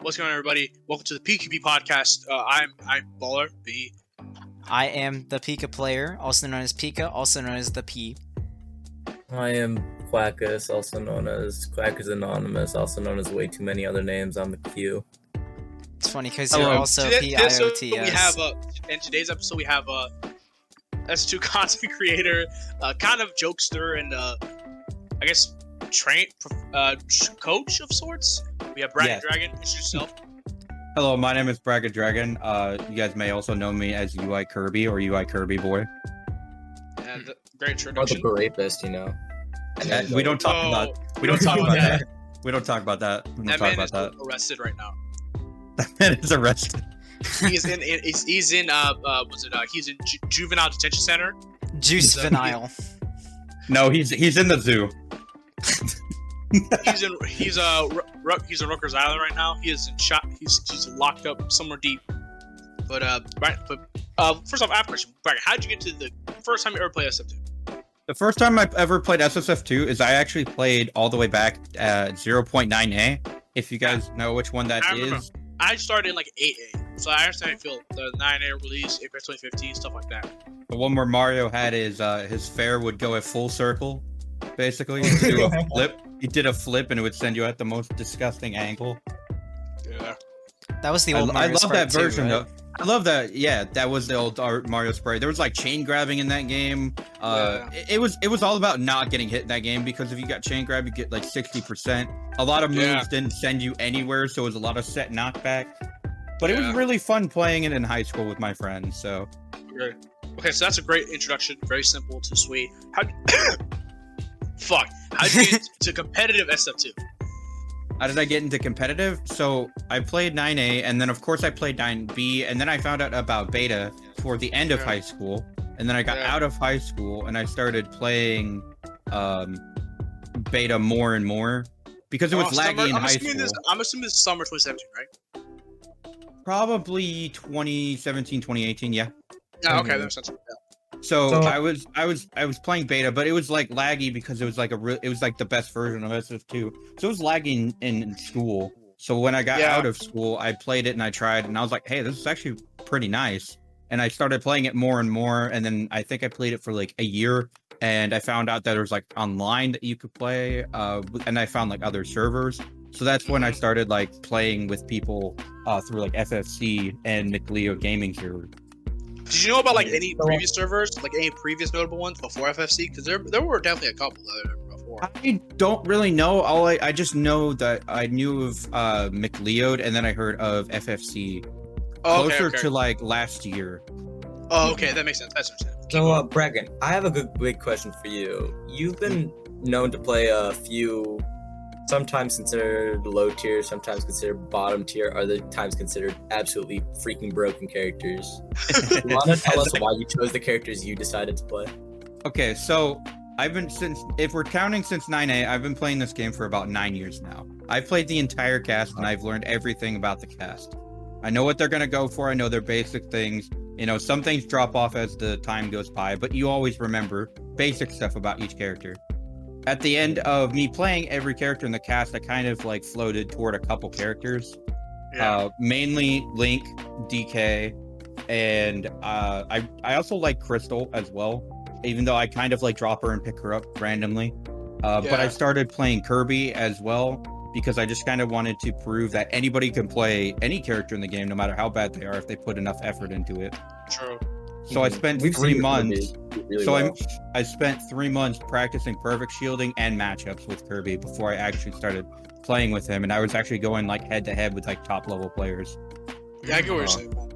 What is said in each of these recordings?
What's going on, everybody? Welcome to the PQB Podcast. I'm Baller B. I am the Pika player, also known as Pika, also known as the P. I am Quackus, also known as Quackus Anonymous, also known as way too many other names. I'm the Q. It's funny because you're also PIOTS. We have in today's episode we have S2 content creator, kind of jokester, and I guess coach of sorts. We have BragnDragon. Introduce yourself. Hello, my name is BragnDragon. You guys may also know me as UI Kirby or UI Kirby Boy. And great introduction. I'm the rapist, you know. We don't talk about that. We don't talk about that. That man is arrested right now. That man is arrested. He's in juvenile detention center. Juice vinyl. No, he's in the zoo. he's in Rutgers Island right now. He's locked up somewhere deep. But first off, I have a question. Bragn, how did you get to the first time you ever played SF2? The first time I've ever played SSF2 is I actually played all the way back at 0.9A. If you guys know which one that is. I started in like 8A, so I understand how you feel. The 9A release, April 2015, stuff like that. The one where Mario had his fair would go a full circle, basically. He'd do a flip. He did a flip and it would send you at the most disgusting angle. Yeah. That was the old Mario I love Sprite that version too, right? though. I love that. Yeah, that was the old Mario Sprite. There was like chain grabbing in that game. It was all about not getting hit in that game because if you got chain grab, you get like 60%. A lot of moves didn't send you anywhere, so it was a lot of set knockback. But it was really fun playing it in high school with my friends. So. Okay, so that's a great introduction. Very simple to sweet. How'd you get to competitive SF2? How did I get into competitive? So I played 9A, and then of course I played 9B, and then I found out about beta toward the end of high school, and then I got out of high school, and I started playing beta more and more because it was laggy in high school. I'm assuming this is summer 2017, right? Probably 2017, 2018, yeah. Yeah, okay, that makes sense. So I was playing beta, but it was like laggy because it was like the best version of SF2. So it was lagging in school. So when I got out of school, I played it and I tried, and I was like, hey, this is actually pretty nice. And I started playing it more and more, and then I think I played it for like a year, and I found out that there was like online that you could play, and I found like other servers. So that's when I started like playing with people through like FFC and McLeo Gaming server. Did you know about like any previous servers, like any previous notable ones before FFC? Because there were definitely a couple before. I don't really know. I just know that I knew of McLeod, and then I heard of FFC closer to like last year. Oh, okay, that makes sense. That's understandable. So, Bragn, I have a big question for you. You've been known to play a few, sometimes considered low tier, sometimes considered bottom tier, other times considered absolutely freaking broken characters. You want to tell us why you chose the characters you decided to play? Okay, so if we're counting since 9A, I've been playing this game for about 9 years now. I've played the entire cast and I've learned everything about the cast. I know what they're going to go for. I know their basic things. You know, some things drop off as the time goes by, but you always remember basic stuff about each character. At the end of me playing every character in the cast, I kind of like floated toward a couple characters, mainly Link, DK, and I also like Crystal as well, even though I kind of like drop her and pick her up randomly. But I started playing Kirby as well because I just kind of wanted to prove that anybody can play any character in the game, no matter how bad they are, if they put enough effort into it. True. So I spent 3 months. Well. I spent 3 months practicing perfect shielding and matchups with Kirby before I actually started playing with him, and I was actually going like head to head with like top level players. Yeah, I get what you're saying, man.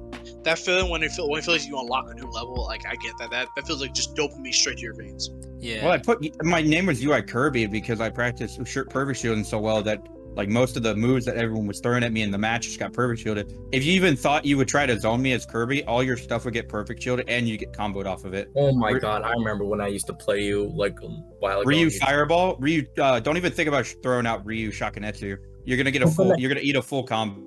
That feeling when it feels like you unlock a new level, like I get that. That feels like just dopamine straight to your veins. Yeah. Well, my name was UI Kirby because I practiced perfect shielding so well that like most of the moves that everyone was throwing at me in the match just got perfect shielded. If you even thought you would try to zone me as Kirby, all your stuff would get perfect shielded and you get comboed off of it. Oh my god, I remember when I used to play you like a while ago. Ryu Fireball, Ryu. Don't even think about throwing out Ryu Shakunetsu. You're gonna get a full. You're gonna eat a full combo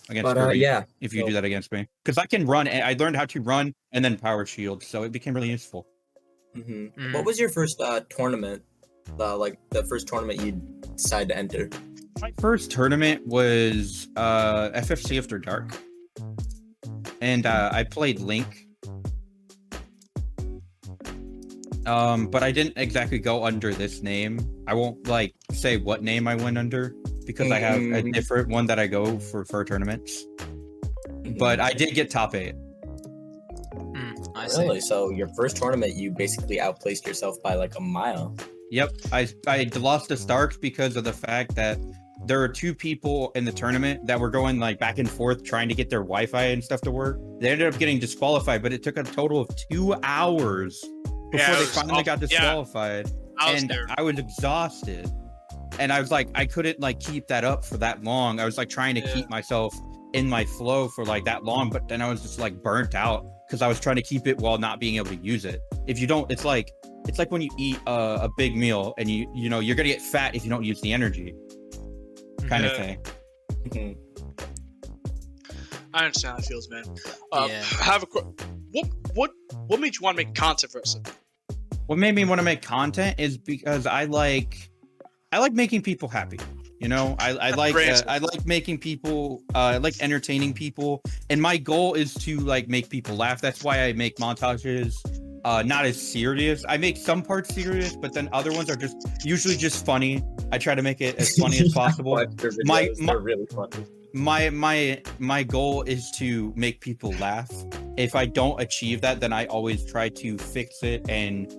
against Kirby. If you do that against me, because I can run. I learned how to run and then power shield, so it became really useful. What was your first tournament? Like the first tournament you decided to enter? My first tournament was FFC After Dark, and I played Link. But I didn't exactly go under this name. I won't like say what name I went under because I have a different one that I go for tournaments. But I did get top 8. I see. Really? So your first tournament, you basically outplaced yourself by like a mile. Yep, I lost to Starks because of the fact that there were 2 people in the tournament that were going like back and forth trying to get their Wi-Fi and stuff to work. They ended up getting disqualified, but it took a total of 2 hours before they finally got disqualified. I was exhausted. And I was like, I couldn't like keep that up for that long. I was like trying to keep myself in my flow for like that long, but then I was just like burnt out because I was trying to keep it while not being able to use it. If you don't, it's like when you eat a big meal and you know you're gonna get fat if you don't use the energy, kind of thing. I understand how it feels, man. I have a what made you want to make content for us? What made me want to make content is because I like making people happy. You know, I like making people, I like entertaining people, and my goal is to like make people laugh. That's why I make montages, not as serious. I make some parts serious, but then other ones are usually just funny. I try to make it as funny as possible. They're really funny. My goal is to make people laugh. If I don't achieve that, then I always try to fix it, and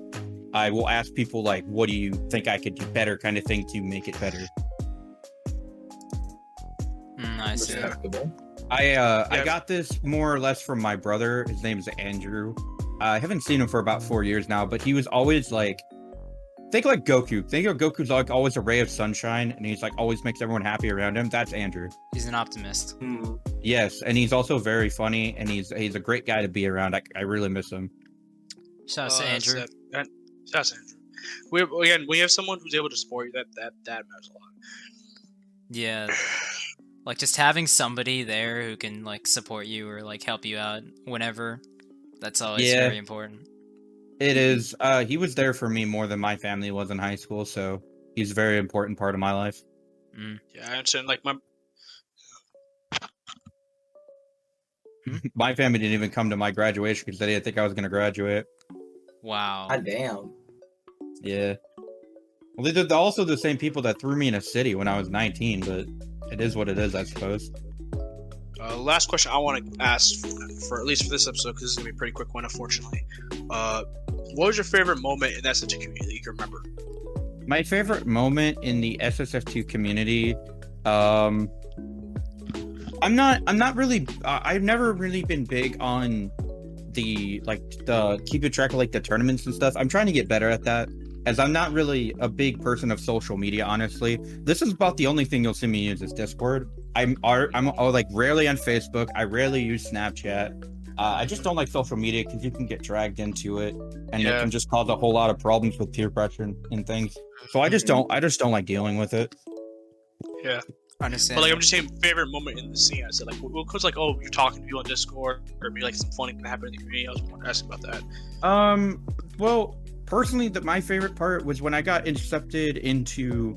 I will ask people like, what do you think I could do better, kind of thing, to make it better. I see. I got this more or less from my brother. His name is Andrew. I haven't seen him for about 4 years now, but he was always like, think like Goku. Think of Goku's like always a ray of sunshine, and he's like always makes everyone happy around him. That's Andrew. He's an optimist. Yes, and he's also very funny, and he's a great guy to be around. I really miss him. Shout out to Andrew. Shout out to Andrew. When you have someone who's able to support you, that matters a lot. Yeah. Like just having somebody there who can like support you or like help you out whenever, that's always very important. It is. He was there for me more than my family was in high school, so he's a very important part of my life. Yeah, I understand. Like my family didn't even come to my graduation because they didn't think I was going to graduate. Wow. God damn. Yeah. Well, they're also the same people that threw me in a city when I was 19, but it is what it is, I suppose. Last question I want to ask for at least for this episode, because this is going to be a pretty quick one, unfortunately. What was your favorite moment in that SSF2 community that you can remember? My favorite moment in the SSF2 community, I've never really been big on the keeping track of like the tournaments and stuff. I'm trying to get better at that, as I'm not really a big person of social media, honestly. This is about the only thing you'll see me use is Discord. I'm like rarely on Facebook. I rarely use Snapchat. I just don't like social media because you can get dragged into it, and it can just cause a whole lot of problems with peer pressure and things. So I just don't like dealing with it. Yeah. Understand. But like, I'm just saying, favorite moment in the scene. I said like, because like, oh, you're talking to people on Discord, or maybe like some funny thing happened in the community. I was asking about that. Well, personally, my favorite part was when I got accepted into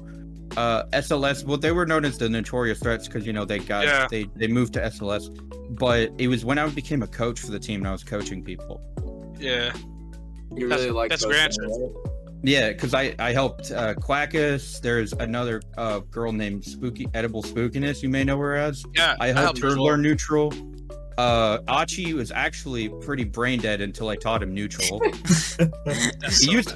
SLS. Well, they were known as the Notorious Threats because they moved to SLS. But it was when I became a coach for the team and I was coaching people. Yeah. You really like that's a great answer. Yeah, because I helped Quackus. There's another girl named Edible Spookiness, you may know her as. Yeah, I helped her learn neutral. Achi was actually pretty brain dead until I taught him neutral. He used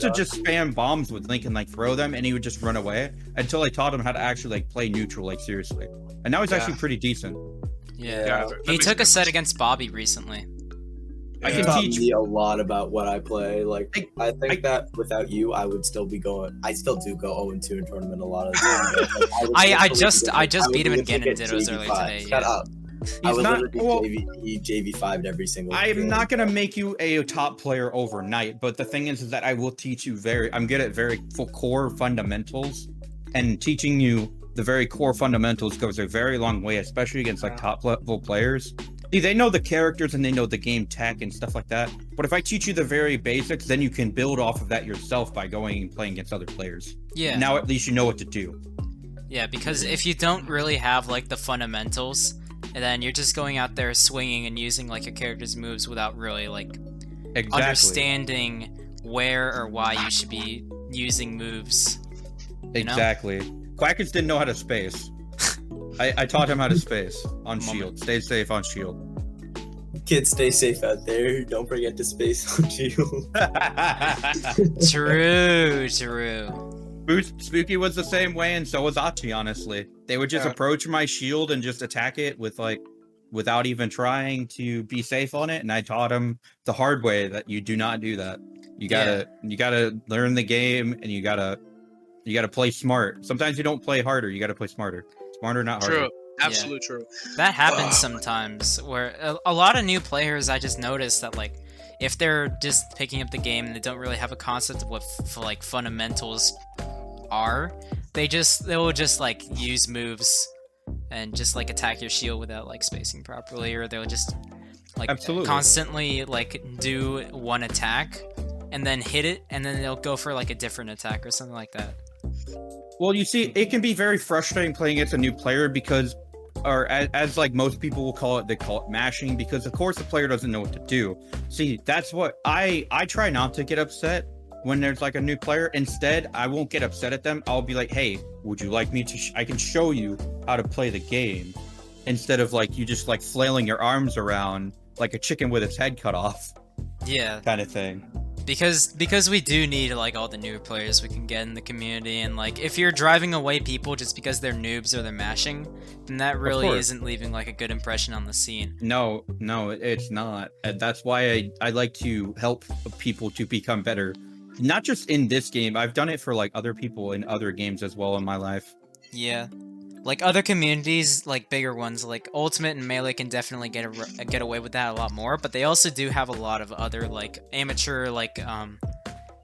to just spam bombs with Link and like throw them, and he would just run away until I taught him how to actually like play neutral, like seriously. And now he's actually pretty decent. Yeah. He took a set against Bobby recently. I can teach me a lot about what I play. Like, I think that without you, I would still be going. I still do go 0-2 in tournament a lot of the time. I just beat him again in Dittos earlier today. Shut up. I would literally JV5'd every single game. I'm not going to make you a top player overnight, but the thing is that I will teach you I'm good at very core fundamentals, and teaching you the very core fundamentals goes a very long way, especially against like top level players. See, they know the characters and they know the game tech and stuff like that. But if I teach you the very basics, then you can build off of that yourself by going and playing against other players. Yeah. Now at least you know what to do. Yeah, because if you don't really have like the fundamentals, and then you're just going out there swinging and using like your character's moves without really like understanding where or why you should be using moves. Exactly. Quackus didn't know how to space. I taught him how to space on shield. Stay safe on shield. Kids, stay safe out there. Don't forget to space on shield. True. Spooky was the same way, and so was Achi, honestly. They would just approach my shield and just attack it with like without even trying to be safe on it, and I taught him the hard way that you do not do that. You gotta learn the game, and you gotta play smart. Sometimes you don't play harder, you gotta play smarter. Smarter, not harder. True. Absolutely true. That happens sometimes, where a lot of new players, I just noticed that like if they're just picking up the game and they don't really have a concept of what like fundamentals are, they'll just like use moves and just like attack your shield without like spacing properly, or they'll just like constantly like do one attack and then hit it, and then they'll go for like a different attack or something like that. Well, you see, it can be very frustrating playing against a new player because, or as like most people will call it, they call it mashing, because of course the player doesn't know what to do. See, that's what I try not to get upset when there's like a new player. Instead, I won't get upset at them. I'll be like, hey, would you like me to I can show you how to play the game, instead of like you just like flailing your arms around like a chicken with its head cut off. Yeah, kind of thing. Because we do need like all the newer players we can get in the community, and like if you're driving away people just because they're noobs or they're mashing, then that really isn't leaving like a good impression on the scene. No, it's not. And that's why I like to help people to become better. Not just in this game, I've done it for like other people in other games as well in my life. Yeah. Like other communities, like bigger ones, like Ultimate and Melee can definitely get away with that a lot more, but they also do have a lot of other like amateur like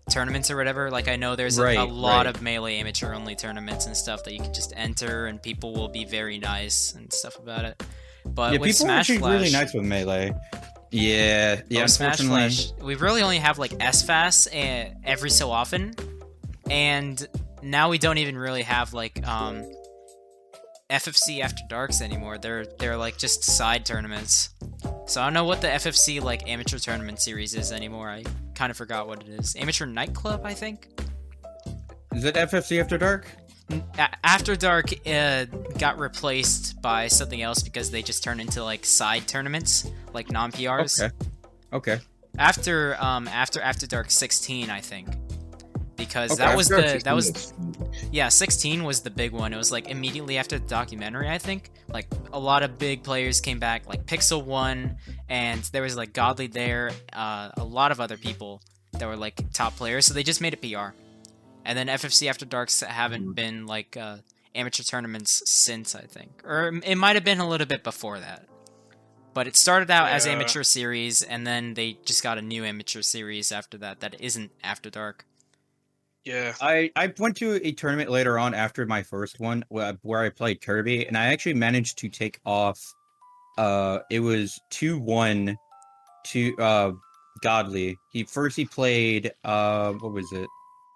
tournaments or whatever. Like I know there's a lot of Melee amateur only tournaments and stuff that you can just enter, and people will be very nice and stuff about it. But with people Smash are Flash, really nice with Melee. Yeah. Smash Flash, we really only have like SFAS every so often, and now we don't even really have like FFC After Darks anymore. They're like just side tournaments. So I don't know what the FFC like amateur tournament series is anymore. I kind of forgot what it is. Amateur Nightclub, I think. Is it FFC After Dark? After Dark got replaced by something else because they just turned into like side tournaments, like non-PRs. Okay. After Dark 16, I think. Because that was 16 was the big one. It was like immediately after the documentary, I think. Like a lot of big players came back, like Pixel 1, and there was like Godly there, a lot of other people that were like top players, so they just made a PR. And then FFC After Darks haven't been like amateur tournaments since, I think. Or it might have been a little bit before that. But it started out as amateur series, and then they just got a new amateur series after that isn't After Dark. Yeah. I went to a tournament later on after my first one where I played Kirby, and I actually managed to take off it was 2-1 to Godly. He played what was it?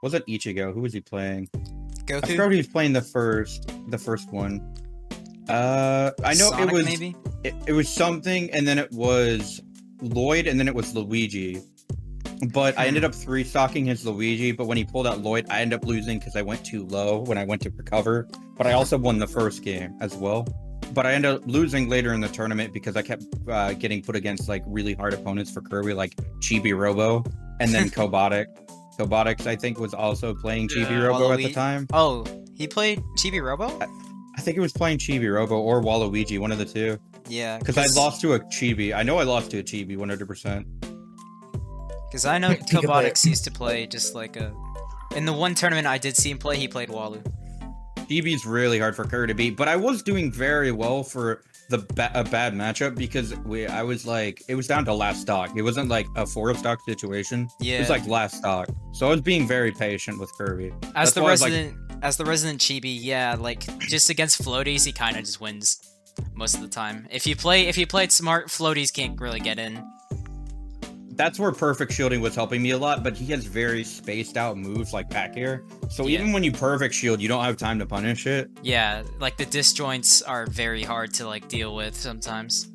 Wasn't Ichigo. Who was he playing? Goku? I forgot he was playing the first one. I know Sonic, it was maybe? It was something, and then it was Lloyd, and then it was Luigi. But I ended up 3-stocking his Luigi, but when he pulled out Lloyd, I ended up losing because I went too low when I went to recover. But I also won the first game as well. But I ended up losing later in the tournament because I kept getting put against like really hard opponents for Kirby, like Chibi Robo, and then Kobotic. Kobotics, I think, was also playing Chibi Robo at the time. Oh, he played Chibi Robo? I think it was playing Chibi Robo or Waluigi, one of the two. Yeah. Because I lost to a Chibi. I know I lost to a Chibi 100%. Because I know Kobotics used to play just like in the one tournament I did see him play, he played Walu. Chibi's really hard for Kerr to beat, but I was doing very well for a bad matchup because I was like, it was down to last stock. It wasn't like a 4-stock situation. Yeah. It was like last stock. So I was being very patient with Kirby. As the resident Chibi, yeah, like just against floaties, he kind of just wins most of the time. If you play it smart, floaties can't really get in. that's where perfect shielding was helping me a lot, but he has very spaced out moves like back air. So Yeah. even when you perfect shield, you don't have time to punish it. Yeah, like the disjoints are very hard to like deal with sometimes.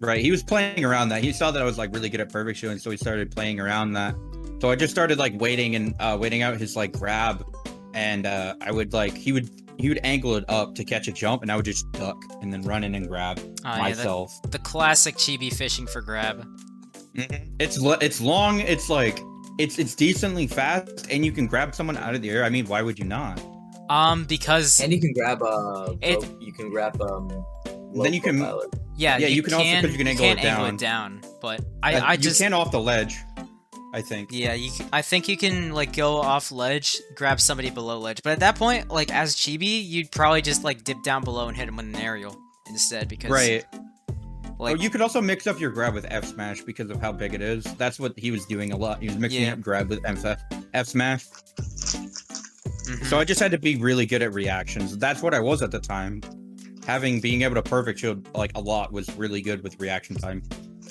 Right. He was playing around that. He saw that I was like really good at perfect shielding, so he started playing around that. So I just started like waiting out his like grab, and I would like he would angle it up to catch a jump, and I would just duck and then run in and grab myself. Yeah, the classic chibi fishing for grab. Mm-hmm. It's long. It's like it's decently fast, and you can grab someone out of the air. I mean, why would you not? Because And you can grab Then you can yeah, you can also because you can angle it down. But you can off the ledge, I think. Yeah, I think you can like go off ledge, grab somebody below ledge. But at that point, like as chibi, you'd probably just like dip down below and hit him with an aerial instead because Right. like You could also mix up your grab with F smash because of how big it is. That's what he was doing a lot. He was mixing up grab with F smash. mhm. So I just had to be really good at reactions. That's what I was at the time. Being able to perfect shield like a lot was really good with reaction time.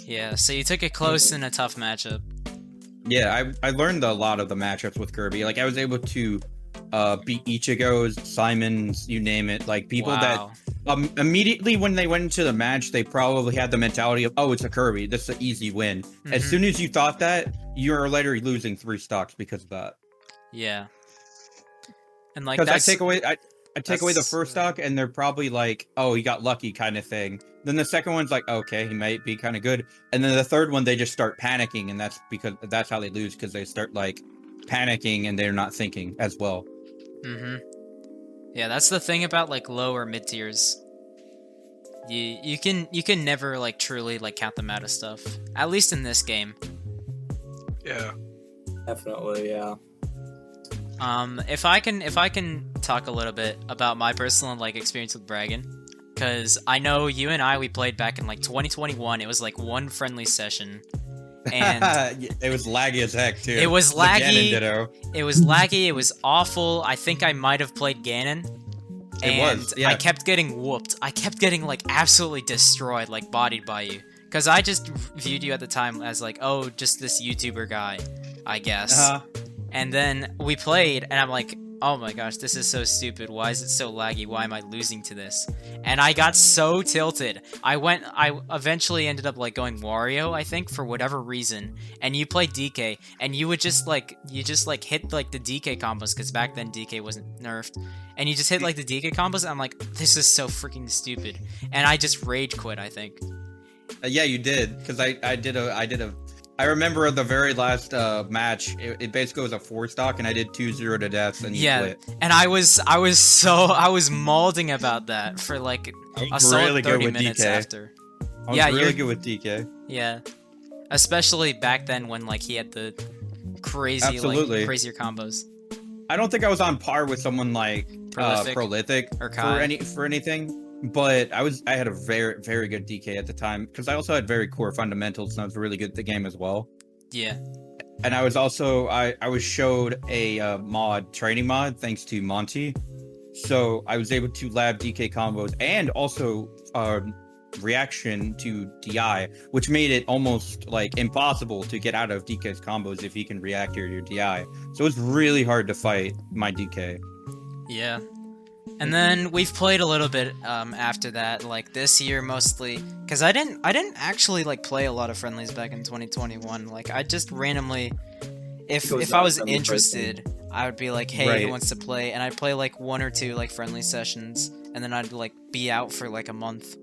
Yeah, so you took it close in a tough matchup. Yeah, I learned a lot of the matchups with Kirby. Like I was able to beat Ichigo's, Simon's, you name it. Like people Wow. that immediately when they went into the match, they probably had the mentality of, oh, it's a Kirby. This is an easy win. As Mhm. soon as you thought that, you're later losing 3 stocks because of that. Yeah. And like Because I that's take away the that's- first stock, and they're probably like, "Oh, he got lucky," kind of thing. Then the second one's like, "Okay, he might be kind of good," and then the third one they just start panicking, and that's how they lose because they start like panicking and they're not thinking as well. Mhm. Yeah, that's the thing about like low or mid tiers. You can never like truly like count them out of stuff. At least in this game. Yeah. Definitely, yeah. If I can talk a little bit about my personal like experience with Bragn, because I know you and we played back in like 2021. It was like one friendly session, and It was laggy as heck too. It was The Ganon laggy. ditto. it was laggy. It was awful. I think I might have played Ganon. And yeah. I kept getting whooped. I kept getting like absolutely destroyed, like bodied by you. Because I just viewed you at the time as like, oh, just this YouTuber guy, I guess. Uh-huh. And then we played, and I'm like, oh my gosh, this is so stupid. Why is it so laggy? Why am I losing to this? And I got so tilted. I eventually ended up like going Wario, I think, for whatever reason. And you played DK, and you would just like, hit like the DK combos, because back then DK wasn't nerfed. And you just hit like the DK combos, and I'm like, this is so freaking stupid. And I just rage quit, I think. Yeah, you did, because I remember the very last match. It basically was a 4-stock, and I did 2-0 to death, and you quit. And I was mauling about that for like I a was solid really 30 good with minutes DK. after. I was Yeah, really you're- good with DK. Yeah, especially back then when like he had the crazy Absolutely. like crazier combos. I don't think I was on par with someone like Prolific or Kai. for anything, but I had a very, very good DK at the time because I also had very core fundamentals and I was really good at the game as well. Yeah. And I was also I was showed a training mod thanks to Monty, so I was able to lab DK combos and also reaction to DI, which made it almost like impossible to get out of DK's combos if he can react to your DI. So it's really hard to fight my DK. Yeah. And then we've played a little bit after that, like this year mostly, because I didn't actually like play a lot of friendlies back in 2021. Like I just randomly, if I was interested, I would be like, hey, who wants to play? And I'd play like 1 or 2 like friendly sessions, and then I'd like be out for like a month.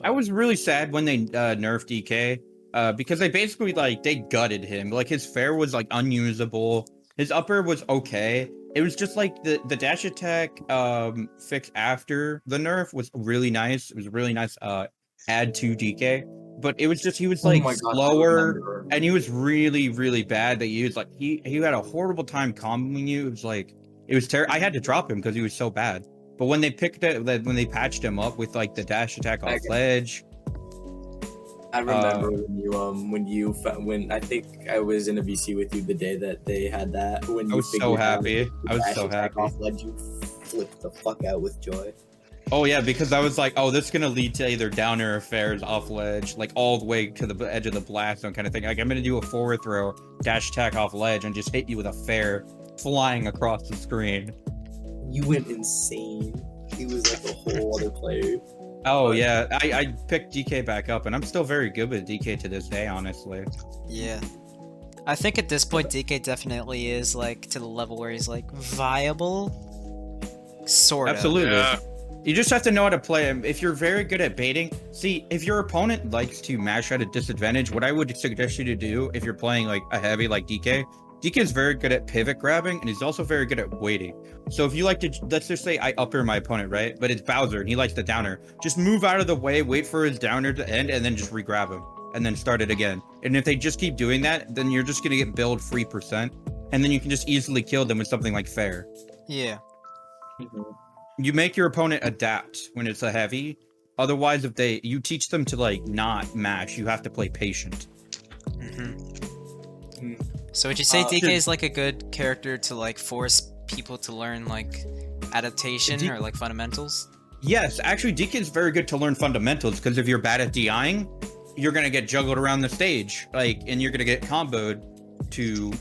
I was really sad when they nerfed DK because they basically they gutted him. Like his fair was like unusable. His upper was okay. It was just like the dash attack fix after the nerf was really nice. It was a really nice add to DK. But it was just he was like slower and he was really, really bad to use. Like he had a horrible time comboing you. It was terrible. I had to drop him because he was so bad. But when they when they patched him up with like the dash attack off ledge, I remember when I think I was in a VC with you the day that they had that. When I was so happy. I was so happy. Off ledge, you flipped the fuck out with joy. Oh yeah, because I was like, oh, this is gonna lead to either down air affairs off ledge, like all the way to the edge of the blast zone kind of thing. Like I'm gonna do a forward throw, dash attack off ledge, and just hit you with a fair flying across the screen. You went insane. He was like a whole other player. Oh yeah, I picked DK back up, and I'm still very good with DK to this day, honestly. Yeah. I think at this point, DK definitely is like to the level where he's like viable. Sort of. Absolutely. Yeah. You just have to know how to play him. If you're very good at baiting, see, if your opponent likes to mash at a disadvantage, what I would suggest you to do if you're playing like a heavy like DK is very good at pivot grabbing, and he's also very good at waiting. So if you like to, let's just say I upper my opponent, right? But it's Bowser, and he likes the downer. Just move out of the way, wait for his downer to end, and then just re-grab him, and then start it again. And if they just keep doing that, then you're just going to get billed free percent, and then you can just easily kill them with something like fair. Yeah. You make your opponent adapt when it's a heavy. Otherwise, if you teach them to like not mash, you have to play patient. So would you say DK is like a good character to like force people to learn like adaptation or like fundamentals? Yes, actually DK is very good to learn fundamentals, because if you're bad at DIing, you're gonna get juggled around the stage, and you're gonna get comboed to,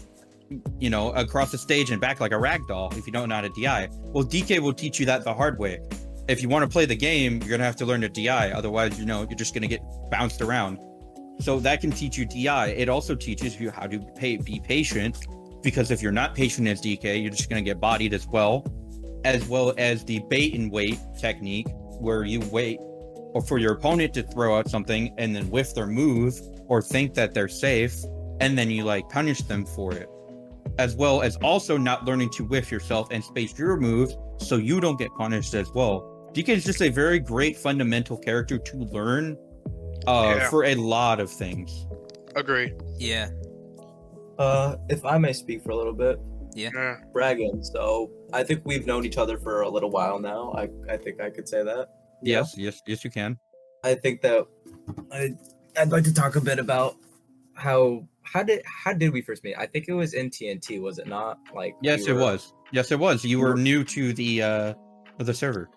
across the stage and back like a ragdoll if you don't know how to DI. Well, DK will teach you that the hard way. If you want to play the game, you're gonna have to learn to DI. Otherwise, you're just gonna get bounced around. So that can teach you DI. It also teaches you how to be patient, because if you're not patient as DK, you're just gonna get bodied as well as the bait and wait technique, where you wait or for your opponent to throw out something and then whiff their move or think that they're safe, and then you like punish them for it, as well as also not learning to whiff yourself and space your moves so you don't get punished as well. DK is just a very great fundamental character to learn for a lot of things. Agreed. Yeah. If I may speak for a little bit. Yeah. Bragn, so I think we've known each other for a little while now. I think I could say that. Yes, you can. I think that I'd like to talk a bit about how did we first meet? I think it was in TNT, was it not? Like Yes, it was. You were new to the server.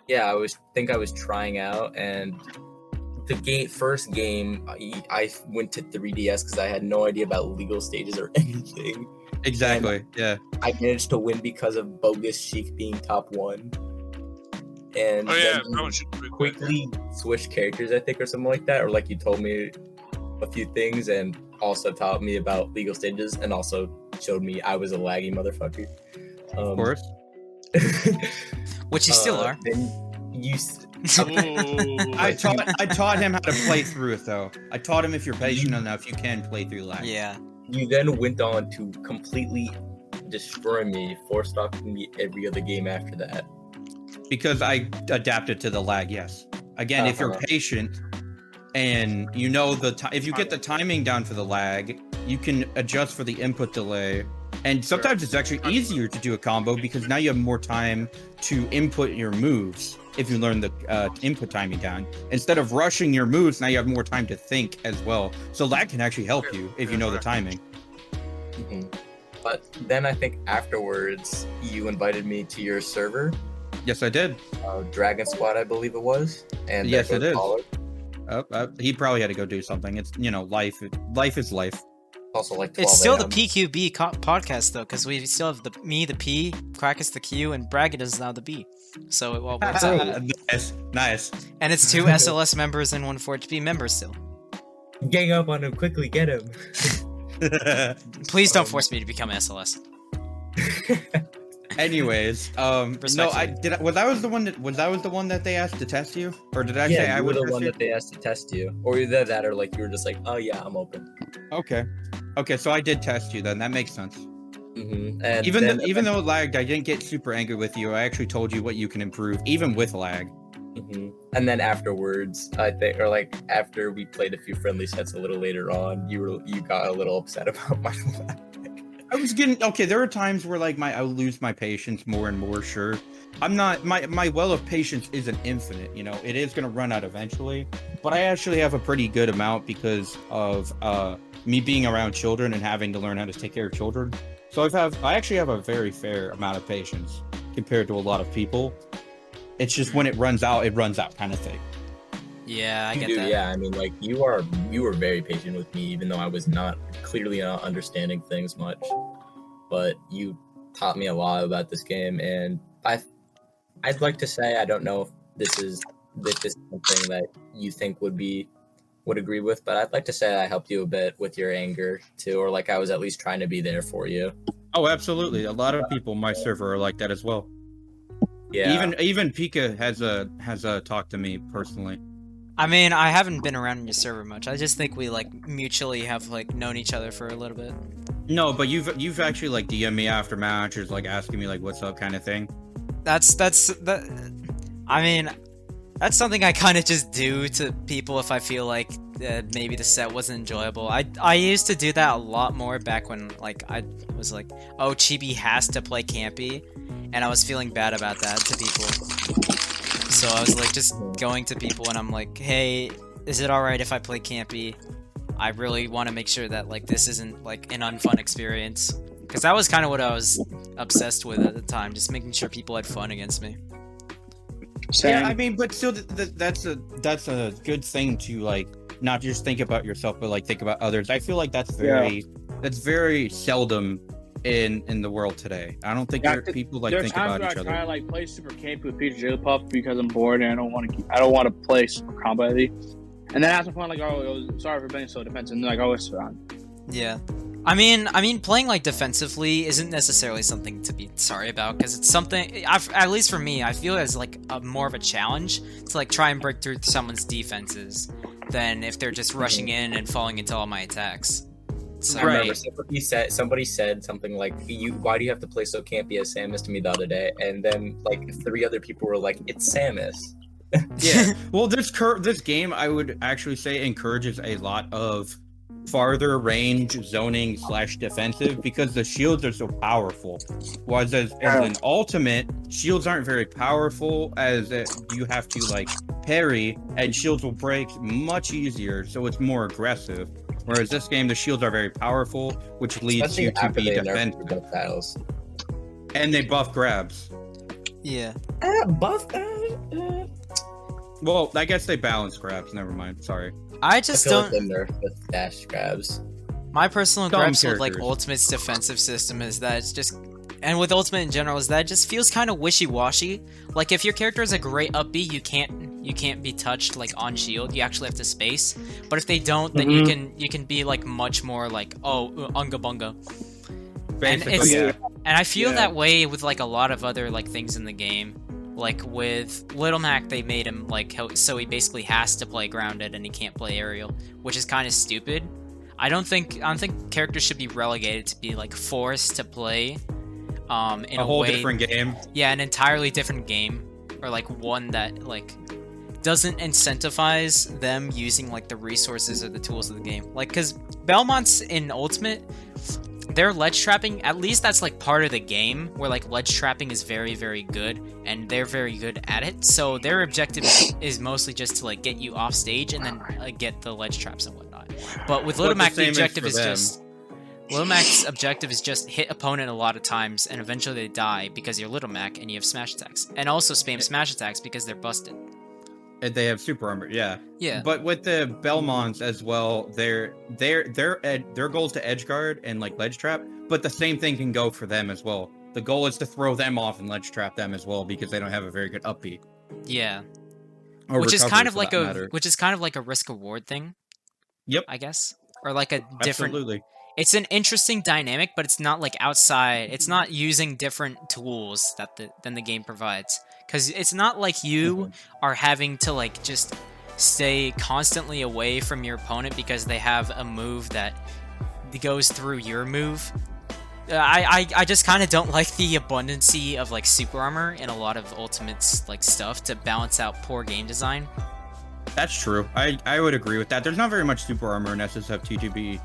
Yeah, I was trying out, and the first game I went to 3DS because I had no idea about legal stages or anything. Exactly. And yeah. I managed to win because of Bogus Sheik being top 1. And quickly switched characters, I think, or something like that, or like you told me a few things, and also taught me about legal stages, and also showed me I was a laggy motherfucker. Of course. Which you still are. I taught him how to play through it, though. I taught him if you're patient enough, you can play through lag. Yeah. You then went on to completely destroy me, force-stocking me every other game after that. Because I adapted to the lag, yes. Again, if you're patient and you know if you get the timing down for the lag, you can adjust for the input delay. And sometimes it's actually easier to do a combo because now you have more time to input your moves if you learn the input timing down. Instead of rushing your moves, now you have more time to think as well. So lag can actually help you if you know the timing. Mm-hmm. But then I think afterwards, you invited me to your server. Yes, I did. Dragon Squad, I believe it was. And yes, it is. He probably had to go do something. It's, life. Life is life. Also, like 12 it's still a.m. the PQB podcast though, because we still have the P, Quackus the Q, and Bragn is now the B. So it all works out. Nice. And it's 2 SLS members and 1 4HB member still. Gang up on him quickly, get him. Please don't force me to become SLS. Anyways, no, was I the one that they asked to test you, or did I say I was the one that they asked to test you, or either that, or like you were just like, oh yeah, I'm open. Okay, so I did test you then. That makes sense. Mm-hmm. And even though it lagged, I didn't get super angry with you. I actually told you what you can improve, even with lag. Mm-hmm. And then afterwards, I think, or like after we played a few friendly sets a little later on, you got a little upset about my lag. I was getting okay. There are times where like I lose my patience more and more. Sure, I'm not my well of patience isn't infinite. It is gonna run out eventually. But I actually have a pretty good amount because of me being around children and having to learn how to take care of children. So I actually have a very fair amount of patience compared to a lot of people. It's just when it runs out kind of thing. Yeah, I get do, that. yeah. I mean, like you were very patient with me, even though I was clearly not understanding things much. But you taught me a lot about this game, and I'd like to say I don't know if this is something that you think would agree with, but I'd like to say I helped you a bit with your anger too, or like I was at least trying to be there for you. Oh, absolutely. A lot of people in my server are like that as well. Yeah. Even Pika has talked to me personally. I mean, I haven't been around in your server much. I just think we like mutually have like known each other for a little bit. No, but you've actually like DM'd me after matches, like asking me like what's up kind of thing. I mean, that's something I kind of just do to people if I feel like maybe the set wasn't enjoyable. I used to do that a lot more back when like I was like, oh, Chibi has to play campy, and I was feeling bad about that to people. So I was like just going to people and I'm like, hey, is it alright if I play campy? I really want to make sure that like this isn't like an unfun experience. Because that was kind of what I was obsessed with at the time, just making sure people had fun against me. Yeah, I mean, but still, that's a good thing to like not just think about yourself, but like think about others. I feel like that's very seldom in the world today. I don't think people like think about each other. There's times where I try to like play super campy with Peter Jigglypuff because I'm bored and I don't want to play super combat. And then at some point, like, oh, sorry for being so defensive. And they're like, oh, it's fine. Yeah. I mean, playing like defensively isn't necessarily something to be sorry about, because it's something, at least for me, I feel as like more of a challenge to like try and break through someone's defenses than if they're just rushing in and falling into all my attacks. So, I remember somebody said something like, why do you have to play so campy as Samus to me the other day? And then like 3 other people were like, it's Samus. Yeah. Well, this game, I would actually say, encourages a lot of farther range zoning / defensive because the shields are so powerful. Whereas as an ultimate, shields aren't very powerful, as you have to like parry, and shields will break much easier, so it's more aggressive. Whereas this game, the shields are very powerful, which leads you to be defensive. And they buff grabs. Yeah. Buff. Well, I guess they balance grabs. Never mind. Sorry. I just feel don't. like they nerf with dash grabs. My personal Dumb gripes with like characters. Ultimate's defensive system is that it's just, and with Ultimate in general, is that it just feels kind of wishy-washy. Like if your character is a great up B, you can't be touched like on shield. You actually have to space. But if they don't, then you can be like much more like, oh, unga bunga. Basically, yeah. And I feel that way with like a lot of other like things in the game. Like with Little Mac, they made him like so he basically has to play grounded and he can't play aerial, which is kind of stupid. I don't think characters should be relegated to be like forced to play in a whole way, different game. Yeah, an entirely different game, or like one that like doesn't incentivize them using like the resources or the tools of the game. Like, because Belmont's in Ultimate, their ledge trapping, at least that's like part of the game where like ledge trapping is very, very good and they're very good at it. So their objective is mostly just to like get you off stage and then get the ledge traps and whatnot. But with Little Mac, the objective is just Little Mac's objective is just hit opponent a lot of times and eventually they die because you're Little Mac and you have smash attacks, and also spam smash attacks because they're busted. And they have super armor, yeah. Yeah. But with the Belmonts as well, their goal is to edge guard and like ledge trap, but the same thing can go for them as well. The goal is to throw them off and ledge trap them as well because they don't have a very good up B. Yeah. Or which is kind of recovery, like a risk reward thing. Yep. I guess. Or like a different. Absolutely. It's an interesting dynamic, but it's not like outside. It's not using different tools than the game provides. Because it's not like you are having to like just stay constantly away from your opponent because they have a move that goes through your move. I just kind of don't like the abundancy of like super armor in a lot of Ultimate's like stuff to balance out poor game design. That's true. I would agree with that. There's not very much super armor in SSF2 to be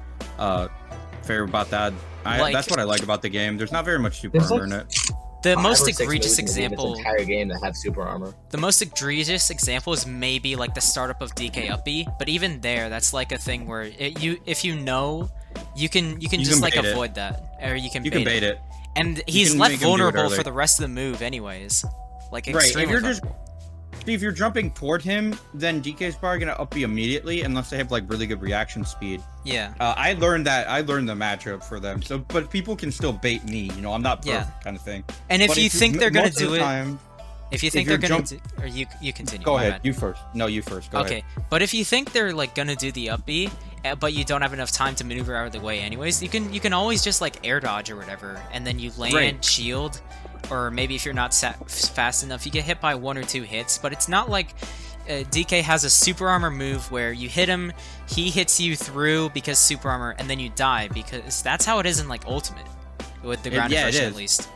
fair about that. That's what I like about the game. There's not very much super armor in it. The most egregious example. This entire game that have super armor. The most egregious example is maybe like the startup of DK Up B, but even there, that's like a thing where if you know, you can just like avoid that, or you can bait it. And he's left vulnerable for the rest of the move, anyways. Like extremely vulnerable. See, if you're jumping toward him, then DK's probably gonna up you immediately unless they have like really good reaction speed. Yeah. I learned the matchup for them. So, but people can still bait me. You know, I'm not perfect kind of thing. And if But you think they're gonna do it, time, if you think they're gonna, or you continue. go my ahead. bad. You first. No, you first. Go Okay, but if you think they're like gonna do the up B, but you don't have enough time to maneuver out of the way anyways, you can always just like air dodge or whatever, and then you land, Right. shield, or maybe if you're not fast enough, you get hit by 1 or 2 hits. But it's not like DK has a super armor move where you hit him, he hits you through because super armor, and then you die, because that's how it is in like Ultimate with the ground yeah, it version is. at least.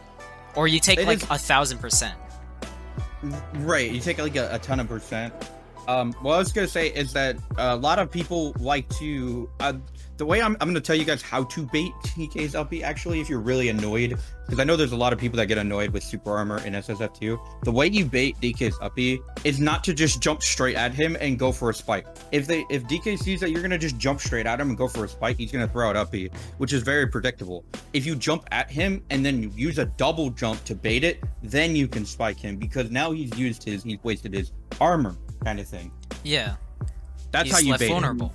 Or you take It like is. 1,000%. Right, you take like a ton of percent. What I was gonna say is that a lot of people like to. The way I'm gonna tell you guys how to bait DK's uppy. Actually, if you're really annoyed, because I know there's a lot of people that get annoyed with super armor in SSF2. The way you bait DK's uppy is not to just jump straight at him and go for a spike. If DK sees that you're gonna just jump straight at him and go for a spike, he's gonna throw out uppy, which is very predictable. If you jump at him and then you use a double jump to bait it, then you can spike him, because now he's wasted his armor, kind of thing. Yeah. That's He's how you left bait him. vulnerable.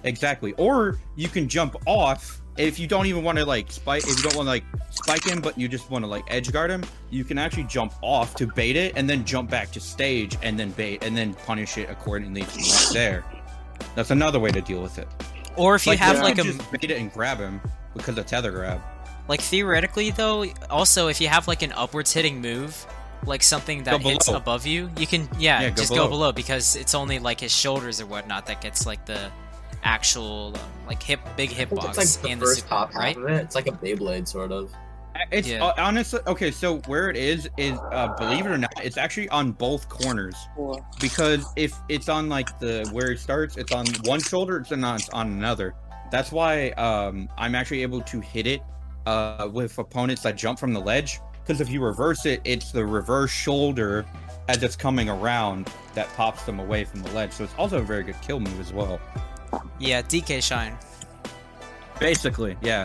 Exactly. Or you can jump off if you don't even want to like spike. If you don't want to like spike him, but you just want to like edge guard him, you can actually jump off to bait it, and then jump back to stage and then bait and then punish it accordingly from right there. That's another way to deal with it. Or if you have you like can a just bait it and grab him because of tether grab. Like, theoretically, though, also, if you have, like, an upwards hitting move, like something that Go hits below. above you, you can, Yeah, go just below. go below, because it's only, like, his shoulders or whatnot that gets, like, the actual, like, big hitbox It's like the and the first super, top half right? of it. It's like a Beyblade, sort of. It's Yeah. honestly okay. So where it is believe it or not, it's actually on both corners, because if it's on like the where it starts, it's on one shoulder, it's on another. That's why I'm actually able to hit it with opponents that jump from the ledge, because if you reverse it, it's the reverse shoulder as it's coming around that pops them away from the ledge. So it's also a very good kill move as well. Yeah, DK Shine. Basically, yeah.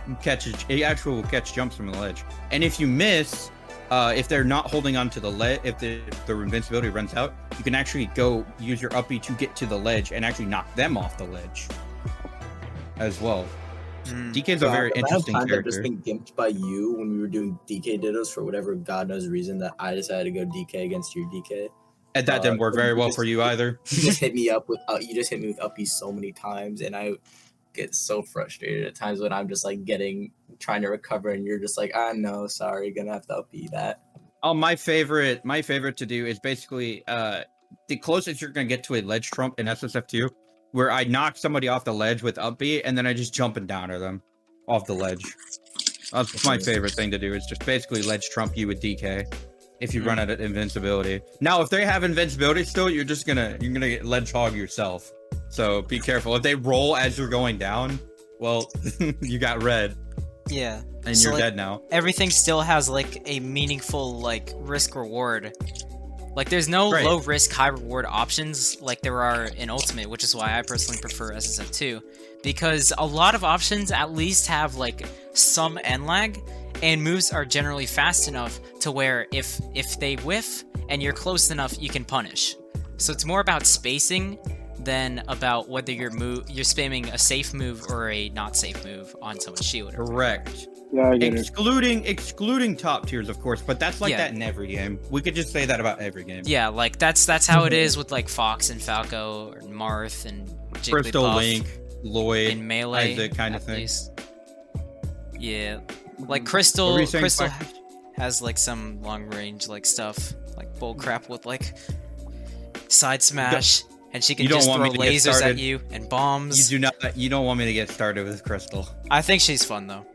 It actually will catch jumps from the ledge. And if you miss, if they're not holding on to the ledge, if their invincibility runs out, you can actually go use your uppy to get to the ledge and actually knock them off the ledge as well. DK's a very interesting I've character. just been gimped by you when we were doing DK dittos for whatever god knows reason that I decided to go DK against your DK. And that didn't work very well for you either. You just hit me up with you just hit me with uppies so many times, and I get so frustrated at times when I'm just like trying to recover, and you're just like, no, sorry, gonna have to uppy that. Oh, my favorite to do is basically the closest you're gonna get to a ledge trump in SSF2, where I knock somebody off the ledge with uppy, and then I just jump and downer them off the ledge. That's my favorite thing to do. Is just basically ledge trump you with DK if you run out of invincibility. Now, if they have invincibility still, you're gonna get ledge hog yourself. So be careful. If they roll as you're going down, well, you got red Yeah. and So, you're like, dead now. Everything still has, like, a meaningful, like, risk-reward. Like, there's no Right. low-risk, high-reward options like there are in Ultimate, which is why I personally prefer SSF2. Because a lot of options at least have, like, some end lag, and moves are generally fast enough to where if they whiff and you're close enough, you can punish. So it's more about spacing than about whether you're spamming a safe move or a not safe move on someone's shield. Correct. Yeah, I get it. Excluding top tiers, of course, but that's like Yeah. that in every game. We could just say that about every game. Yeah, like that's how it is with like Fox and Falco or Marth and Jigglypuff Crystal, Link, Lloyd, in Melee, Isaac kind of at thing. least. Yeah, like What Crystal were you saying, Crystal Quackus? has like some long range like stuff, like bull crap with like side smash, and she can you don't just want throw me to get lasers at started. you and bombs. You don't want me to get started with Crystal. I think she's fun though.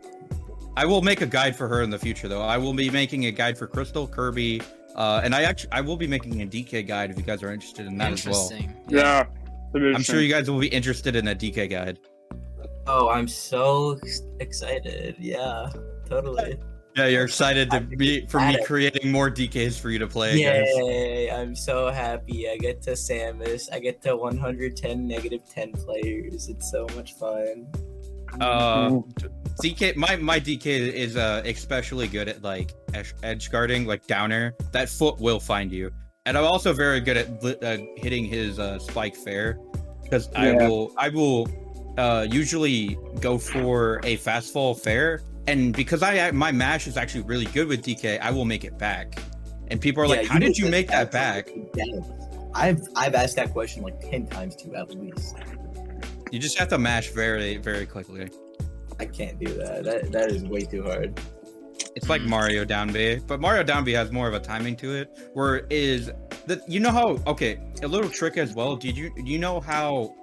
I will make a guide for her in the future, though. I will be making a guide for Crystal, Kirby, and I will be making a DK guide if you guys are interested in that as well. Interesting. Yeah. I'm sure you guys will be interested in a DK guide. Oh, I'm so excited. Yeah, totally. Yeah, you're excited to me creating more DKs for you to play. Guys. Yay, I'm so happy. I get to Samus. I get to 110 -10 players. It's so much fun. DK, my DK is especially good at like edge guarding, like downer. That foot will find you. And I'm also very good at hitting his spike fair, because I will usually go for a fast fall fair, and because my mash is actually really good with DK, I will make it back. And people are like, "How did you make that back?" I've asked that question like 10 times to you at least. You just have to mash very, very quickly. I can't do that. That is way too hard. It's like Mario down B, but Mario down B has more of a timing to it. Where is the a little trick as well. Do you know how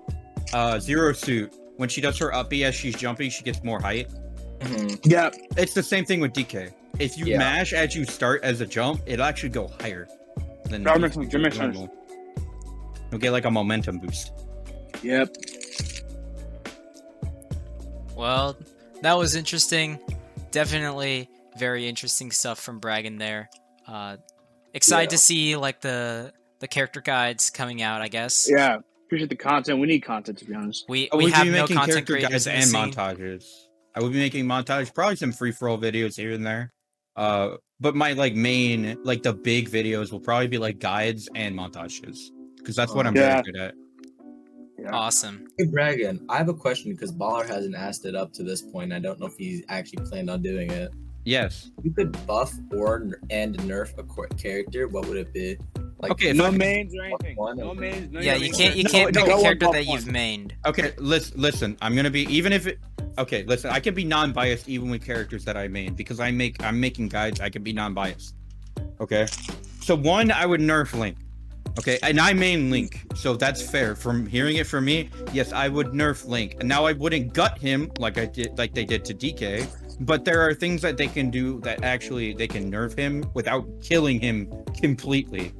Zero Suit, when she does her up B as she's jumping, she gets more height? Mm-hmm. Yeah, it's the same thing with DK. If you mash as you start as a jump, it'll actually go higher than normal. You'll get like a momentum boost. Yep. Well, that was interesting. Definitely very interesting stuff from Bragn there. Excited to see like the character guides coming out, I guess. Yeah. Appreciate the content. We need content, to be honest. We have no content character creators guides and montages. I will be making montage, probably some free-for-all videos here and there. But my main, the big videos will probably be guides and montages, because that's what I'm very good at. Yeah. Awesome. Hey, Bragn, I have a question because Baller hasn't asked it up to this point. I don't know if he's actually planned on doing it. Yes. If you could buff and nerf a character, what would it be? No mains or anything. No mains. No you can't pick a character that you've mained. Okay, listen. I'm gonna be listen. I can be non-biased even with characters that I main, because I'm making guides. I can be non-biased. Okay. So one, I would nerf Link. Okay, and I main Link, so that's fair. From hearing it from me, yes, I would nerf Link. And now I wouldn't gut him like they did to DK, but there are things that they can do that actually they can nerf him without killing him completely.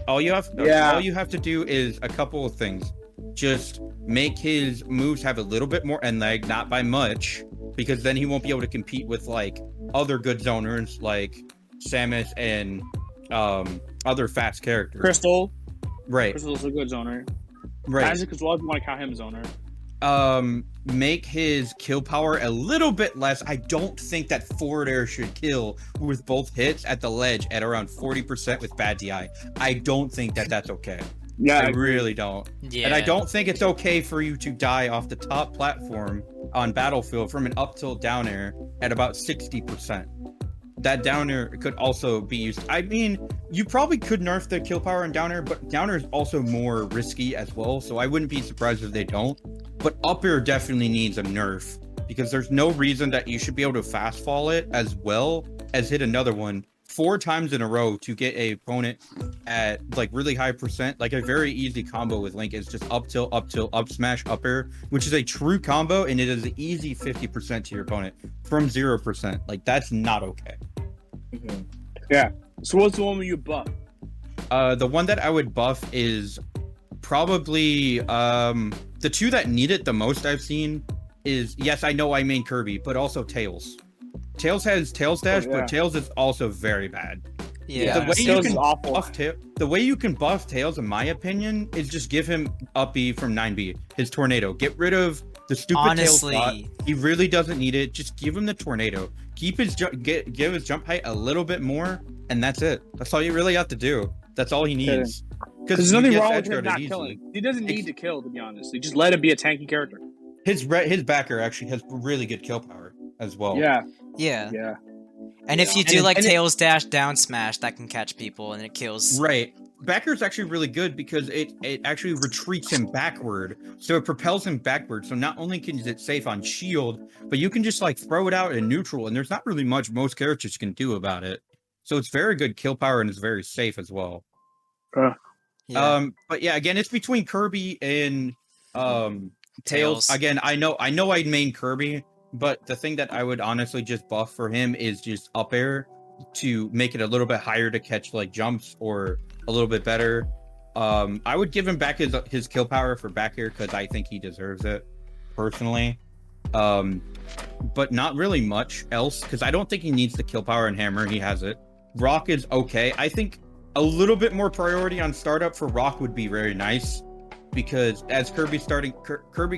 All you have to do is a couple of things. Just make his moves have a little bit more end lag, not by much, because then he won't be able to compete with other good zoners like Samus and other fast characters. Crystal. Right. Crystal's a good zoner. Right. Isaac as well, if you want to count him as zoner. Make his kill power a little bit less. I don't think that forward air should kill with both hits at the ledge at around 40% with bad DI. I don't think that that's okay. Yeah, I really don't. Yeah. And I don't think it's okay for you to die off the top platform on Battlefield from an up tilt down air at about 60%. That down air could also be used. I mean, you probably could nerf the kill power in down air, but down air is also more risky as well, so I wouldn't be surprised if they don't. But up air definitely needs a nerf, because there's no reason that you should be able to fast fall it as well as hit another one 4 times in a row to get a opponent at really high percent. A very easy combo with Link is just up tilt, up smash, up air, which is a true combo, and it is an easy 50% to your opponent from 0%. That's not okay. Mm-hmm. Yeah. So what's the one where you buff? The one that I would buff is probably the two that need it the most I've seen is, yes, I know I main Kirby, but also Tails. Tails has Tails Dash, but Tails is also very bad. Yeah, the way you can buff Tails, in my opinion, is just give him up B from 9B, his tornado. Get rid of the stupid Tails bot. He really doesn't need it. Just give him the tornado. Keep his give his jump height a little bit more, and that's it. That's all you really have to do. That's all he needs. Because there's nothing wrong with him not killing. He doesn't need to kill, to be honest. You just let him be a tanky character. His backer actually has really good kill power as well. Yeah. And if you do Tails Dash down smash, that can catch people and it kills. Right. Backer is actually really good because it actually retreats him backward, so it propels him backward. So not only is it safe on shield, but you can just throw it out in neutral, and there's not really much most characters can do about it. So it's very good kill power and it's very safe as well. But yeah, again, it's between Kirby and Tails. Again, I know I'd main Kirby, but the thing that I would honestly just buff for him is just up air to make it a little bit higher to catch jumps, or a little bit better. I would give him back his kill power for back air because I think he deserves it personally. But not really much else, because I don't think he needs the kill power and hammer. He has it. Rock is okay. I think a little bit more priority on startup for Rock would be very nice, because as Kirby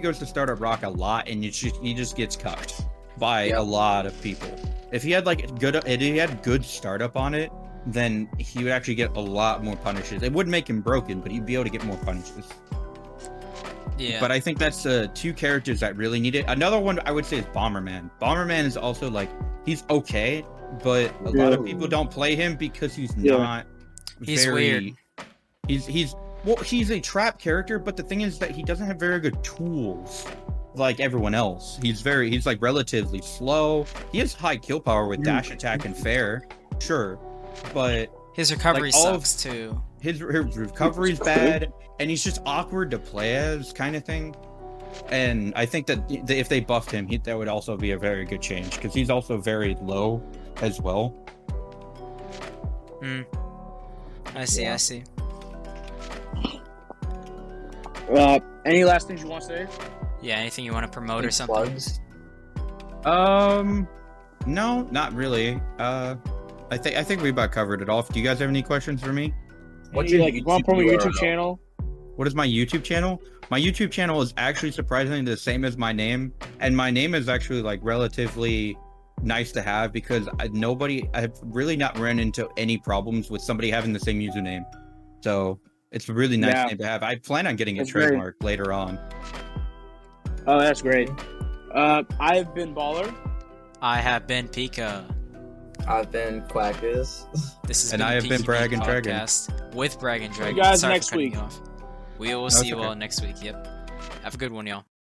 goes to start up Rock a lot, and he just gets cucked by a lot of people. If he had good startup on it, then he would actually get a lot more punishes. It wouldn't make him broken, but he'd be able to get more punishes. Yeah. But I think that's two characters that really need it. Another one I would say is Bomberman. Bomberman is also like, he's okay, but a lot of people don't play him because he's not He's very... weird. He's a trap character, but the thing is that he doesn't have very good tools like everyone else. He's like relatively slow. He has high kill power with dash attack and fair, sure, but His recovery like, all sucks too. his recovery's bad, and he's just awkward to play as, kind of thing. And I think that if they buffed him, that would also be a very good change, because he's also very low as well. I see. Any last things you want to say? Yeah, anything you want to promote or Any something? plugs? No, not really. I think we about covered it all. Do you guys have any questions for me? What's Any, your like, want to promote your YouTube URL? channel? What is my YouTube channel? My YouTube channel is actually surprisingly the same as my name, and my name is actually like relatively nice to have, because I've really not run into any problems with somebody having the same username. So it's a really nice name to have. I plan on getting it trademarked later on. Oh, that's great. I've been Baller. I have been Pika. I've been Quackus. This has And been I have been PQB BragnDragon. Podcast with BragnDragon. See you guys Sorry next for cutting week. you off. We will That's see you okay. all next week. Yep. Have a good one, y'all.